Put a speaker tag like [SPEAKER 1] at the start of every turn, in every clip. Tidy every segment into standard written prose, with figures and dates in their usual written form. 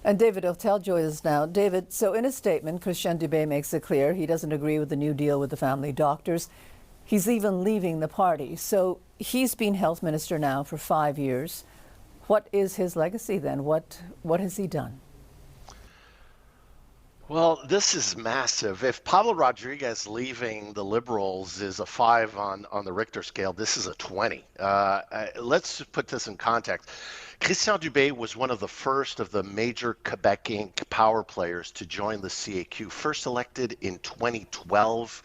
[SPEAKER 1] And David Heurtel joins us now. David, so in a statement, Christian Dubé makes it clear he doesn't agree with the new deal with the family doctors. He's even leaving the party. So he's been health minister now for 5 years. What is his legacy then? What has he done?
[SPEAKER 2] Well, this is massive. If Pablo Rodriguez leaving the Liberals is a 5 on the Richter scale, this is a 20. Let's put this in context. Christian Dubé was one of the first of the major Quebec Inc. power players to join the CAQ. First elected in 2012,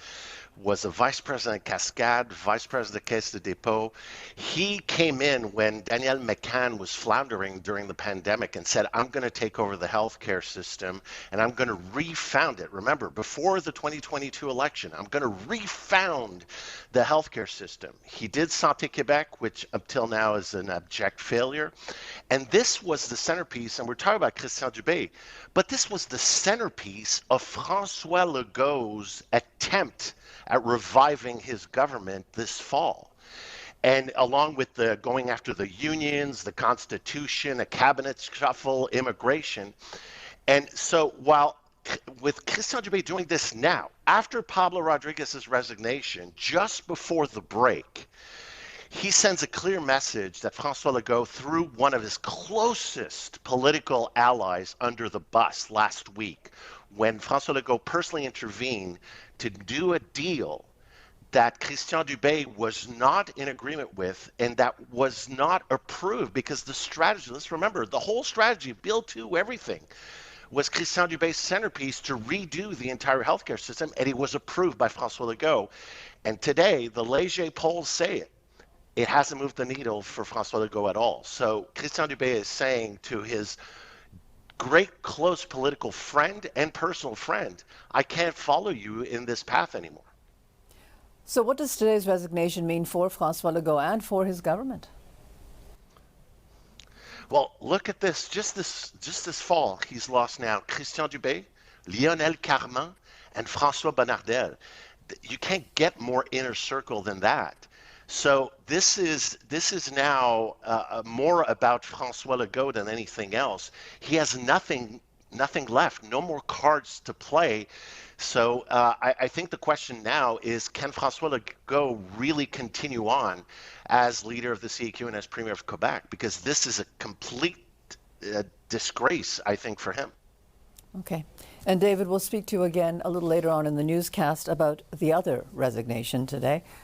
[SPEAKER 2] was a vice president Cascade, vice president Caisse de Dépôt. He came in when Danielle McCann was floundering during the pandemic and said, I'm going to take over the healthcare system and I'm going to refound it. Remember, before the 2022 election, I'm going to refound the healthcare system. He did Santé Québec, which up till now is an abject failure. And this was the centerpiece, and we're talking about Christian Dubé, but this was the centerpiece of François Legault's attempt at reviving his government this fall. And along with the going after the unions, the Constitution, a cabinet shuffle, immigration. And so while with Christian Dubé doing this now, after Pablo Rodriguez's resignation, just before the break, he sends a clear message that François Legault threw one of his closest political allies under the bus last week when François Legault personally intervened to do a deal that Christian Dubé was not in agreement with and that was not approved because the strategy, let's remember, the whole strategy, Bill 2, everything, was Christian Dubé's centerpiece to redo the entire healthcare system, and it was approved by François Legault. And today, the Léger polls say it hasn't moved the needle for François Legault at all. So Christian Dubé is saying to his great close political friend and personal friend, I can't follow you in this path anymore.
[SPEAKER 1] So what does today's resignation mean for François Legault and for his government?
[SPEAKER 2] Well, look at this. Just this fall, he's lost now Christian Dubé, Lionel Carman, and François Bonnardel. You can't get more inner circle than that. So this is now more about François Legault than anything else. He has nothing left, no more cards to play. So I think the question now is, can François Legault really continue on as leader of the CAQ and as Premier of Quebec? Because this is a complete disgrace, I think, for him.
[SPEAKER 1] Okay. And David, we'll speak to you again a little later on in the newscast about the other resignation today.